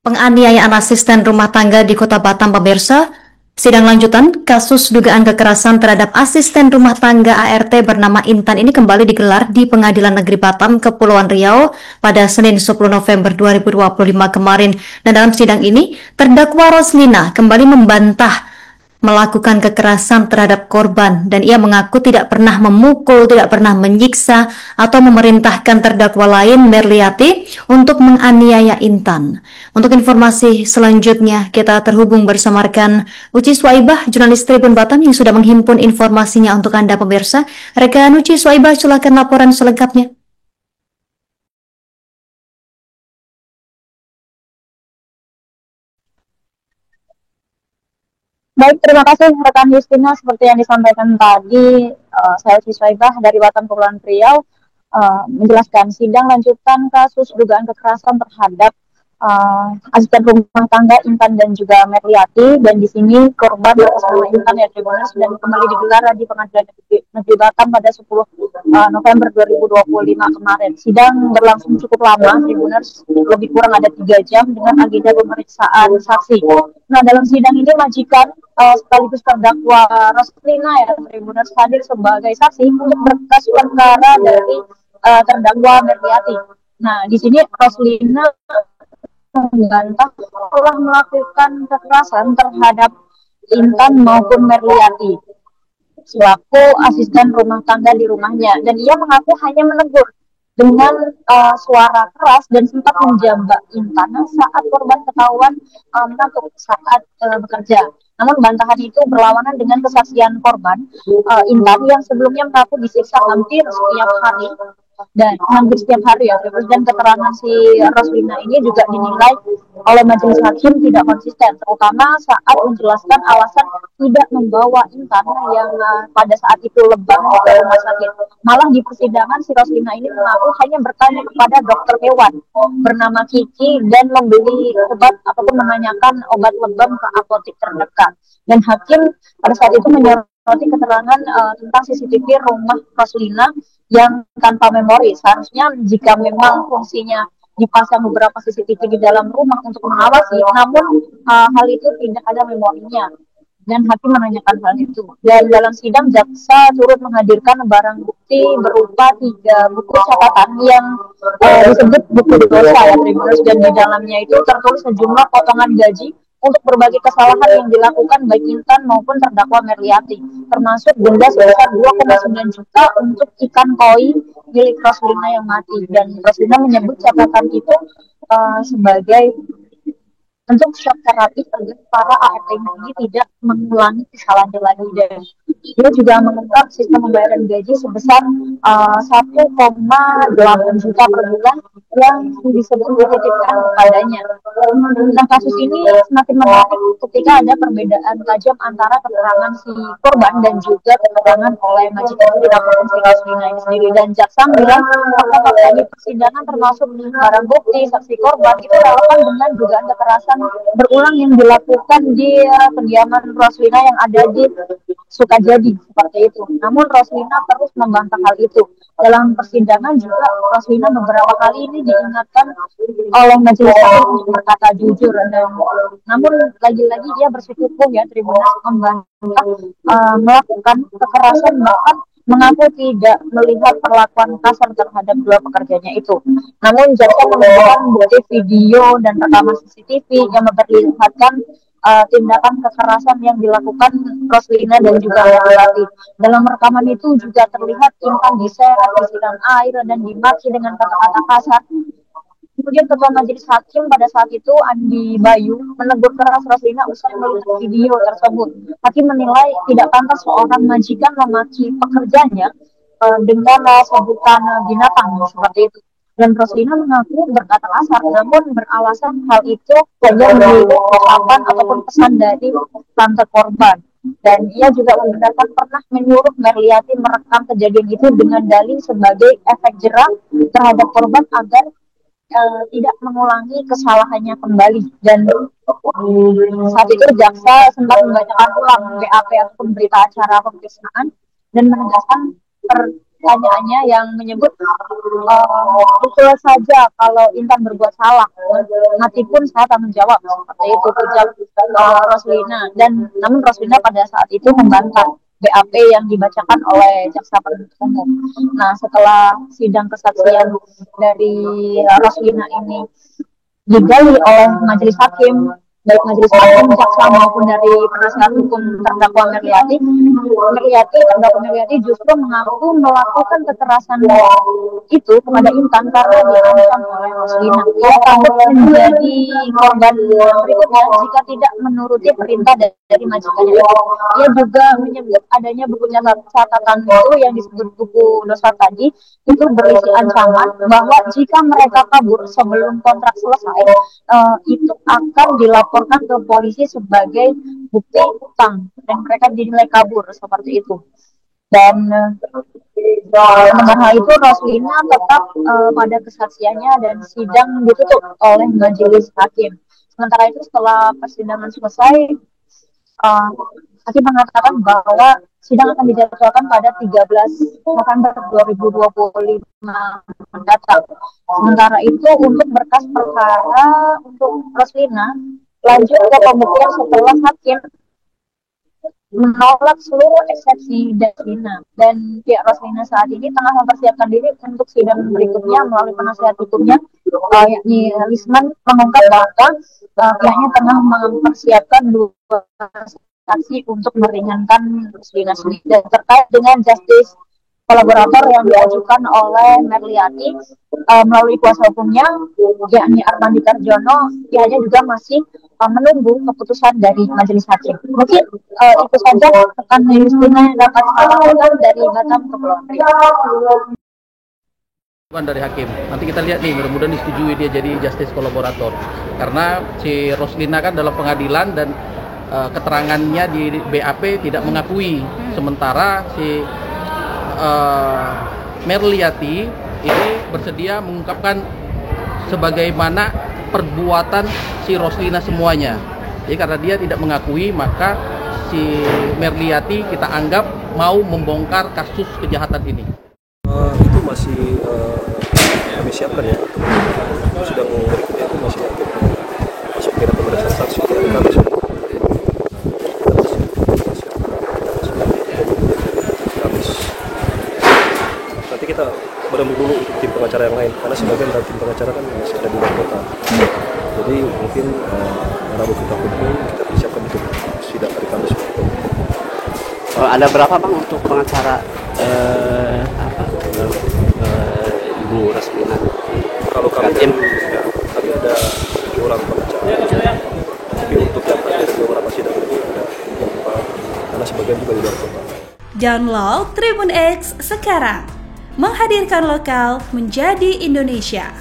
Penganiayaan asisten rumah tangga di Kota Batam, pemirsa. Sidang lanjutan kasus dugaan kekerasan terhadap asisten rumah tangga ART bernama Intan ini kembali digelar di Pengadilan Negeri Batam, Kepulauan Riau pada Senin 10 November 2025 kemarin. Dan dalam sidang ini, terdakwa Roslina kembali membantah melakukan kekerasan terhadap korban dan ia mengaku tidak pernah memukul, tidak pernah menyiksa atau memerintahkan terdakwa lain Merliati untuk menganiaya Intan. Untuk informasi selanjutnya kita terhubung bersama rekan Uci Swaibah, jurnalis Tribun Batam yang sudah menghimpun informasinya untuk Anda pemirsa. Rekan Uci Swaibah, silakan laporan selengkapnya. Baik, terima kasih rekan Justina. Seperti yang disampaikan tadi, saya Siswaibah dari Batam Kepulauan Riau menjelaskan sidang lanjutan kasus dugaan kekerasan terhadap asisten rumah tangga Intan dan juga Merliati, dan di sini korban atas nama Intan ya Tribuners, dan kembali digelar di Pengadilan Negeri Batam pada 10 November 2025 kemarin. Sidang berlangsung cukup lama Tribuners, lebih kurang ada 3 jam dengan agenda pemeriksaan saksi. Nah, dalam sidang ini majikan sekaligus terdakwa Roslina ya Tribuners hadir sebagai saksi untuk berkas perkara dari terdakwa Merliati. Nah, di sini Roslina membantah telah melakukan kekerasan terhadap Intan maupun Merliati selaku asisten rumah tangga di rumahnya, dan ia mengaku hanya menegur dengan suara keras dan sempat menjambak Intan saat korban ketahuan mengantuk saat bekerja. Namun bantahan itu berlawanan dengan kesaksian korban Intan yang sebelumnya mengaku disiksa hampir setiap hari ya, dan keterangan si Roslina ini juga dinilai oleh majelis hakim tidak konsisten, terutama saat menjelaskan alasan tidak membawa Intan yang pada saat itu lebam ke rumah sakit. Malah di persidangan si Roslina ini mengaku hanya bertanya kepada dokter hewan bernama Kiki dan membeli obat ataupun menanyakan obat lebam ke apotek terdekat. Dan hakim pada saat itu menyoroti keterangan tentang CCTV rumah Roslina yang tanpa memori. Seharusnya jika memang fungsinya dipasang beberapa CCTV di dalam rumah untuk mengawasi, namun hal itu tidak ada memorinya. Dan hakim menanyakan hal itu. Dan dalam sidang jaksa turut menghadirkan barang bukti berupa 3 buku catatan yang disebut buku dosa ya Tribuners, dan di dalamnya itu tertulis sejumlah potongan gaji untuk berbagai kesalahan yang dilakukan baik Intan maupun terdakwa Merliati, termasuk denda sebesar 2,9 juta untuk ikan koi milik Roslina yang mati. Dan Roslina menyebut catatan itu sebagai untuk shock terapi agar para ART ini tidak mengulangi kesalahannya lagi. Dan dia juga mengungkap sistem pembayaran gaji sebesar 1,8 juta per bulan yang disebut dititipkan kepadanya. Nah, kasus ini semakin menarik ketika ada perbedaan tajam antara keterangan si korban dan juga keterangan oleh majikan ataupun si Roslina ini sendiri. Dan jaksa bilang fakta-fakta di persidangan termasuk barang bukti, saksi korban itu relevan dengan dugaan kekerasan berulang yang dilakukan di kediaman Roslina yang ada di Sukajadi seperti itu. Namun Roslina terus membantah hal itu. Dalam persidangan juga Roslina beberapa kali ini diingatkan oleh majelis hakim untuk berkata jujur, dan namun lagi-lagi dia bersikukuh ya Tribuners membantah melakukan kekerasan, bahkan mengaku tidak melihat perlakuan kasar terhadap 2 pekerjanya itu. Namun jaksa menemukan bukti video dan rekaman CCTV yang memperlihatkan tindakan kekerasan yang dilakukan Roslina dan juga Merliati. Dalam rekaman itu juga terlihat Intan diseret, disiram air, dan dimaki dengan kata-kata kasar. Kemudian ketua majelis hakim pada saat itu Andi Bayu menegur keras Roslina usai melihat video tersebut. Hakim menilai tidak pantas seorang majikan memaki pekerjanya dengan sebutan binatang seperti itu. Dan Roslina mengaku berkata kasar, namun beralasan hal itu hanya meniru ucapan ataupun pesan dari tante korban. Dan ia juga membenarkan pernah menyuruh Merliati merekam kejadian itu dengan dalih sebagai efek jerah terhadap korban agar tidak mengulangi kesalahannya kembali. Dan saat itu jaksa sempat membacakan ulang BAP ataupun berita acara pemeriksaan dan menegaskan pertanyaannya yang menyebut betul saja kalau Intan berbuat salah, mati pun saya tanggung jawab, seperti itu ucap Roslina. Dan namun Roslina pada saat itu membantah BAP yang dibacakan oleh jaksa penuntut umum. Nah, setelah sidang kesaksian dari Roslina ini digali oleh majelis hakim, baik majelis hakim, jaksa maupun dari penasihat hukum terdakwa terdakwa Meriati justru mengaku melakukan kekerasan itu kepada Intan karena diancam oleh Roslina. Ia takut menjadi korban berikutnya jika tidak menuruti perintah dari majikannya. Ia juga menyebut adanya buku catatan itu yang disebut buku dosa tadi itu berisi ancaman bahwa jika mereka kabur sebelum kontrak selesai, itu akan dilaporkan ke polisi sebagai bukti utang dan mereka dinilai kabur seperti itu. Dan mendengar hal itu Roslina tetap pada kesaksiannya dan sidang ditutup oleh majelis hakim. Sementara itu setelah persidangan selesai, hakim mengatakan bahwa sidang akan dijadwalkan pada 13 November 2025 mendatang. Sementara itu untuk berkas perkara untuk Roslina lanjut ke pembuktian setelah hakim menolak seluruh eksepsi Roslina, dan pihak Roslina saat ini tengah mempersiapkan diri untuk sidang berikutnya melalui penasihat hukumnya, yakni Lisman mengungkap bahwa pihaknya tengah mempersiapkan dua saksi untuk meringankan Roslina sendiri. Dan terkait dengan justice kolaborator yang diajukan oleh Merliati melalui kuasa hukumnya, yakni Armandi Karjono, pihaknya juga masih menunggu keputusan dari majelis hakim. Mungkin itu saja rekan Justina yang dapat saya lakukan dari Batam Kepulauan Riau. Dari hakim, nanti kita lihat nih, mudah-mudahan disetujui dia jadi justice kolaborator. Karena si Roslina kan dalam pengadilan dan keterangannya di BAP tidak mengakui, sementara si Merliati ini bersedia mengungkapkan sebagaimana perbuatan si Roslina semuanya. Jadi karena dia tidak mengakui, maka si Merliati kita anggap mau membongkar kasus kejahatan ini. Itu masih kami siapkan ya. Sidang berikutnya itu masih akan masuk ke pemeriksaan saksi dari kami. Nanti kita bertemu dulu untuk tim pengacara yang lain, karena sebagian dari tim pengacara kan masih ada di luar kota. Jadi mungkin Rabu kita kumpul, kita persiapkan untuk sidang hari Kamis. Ada berapa Bang untuk pengacara Ibu Roslina? Kalau kami tim, ya, kami ada 7 orang pengacara. Tapi untuk yang dari beberapa sidang ini ada 4, karena sebagian juga di luar kota. Download Tribun X sekarang, menghadirkan lokal menjadi Indonesia.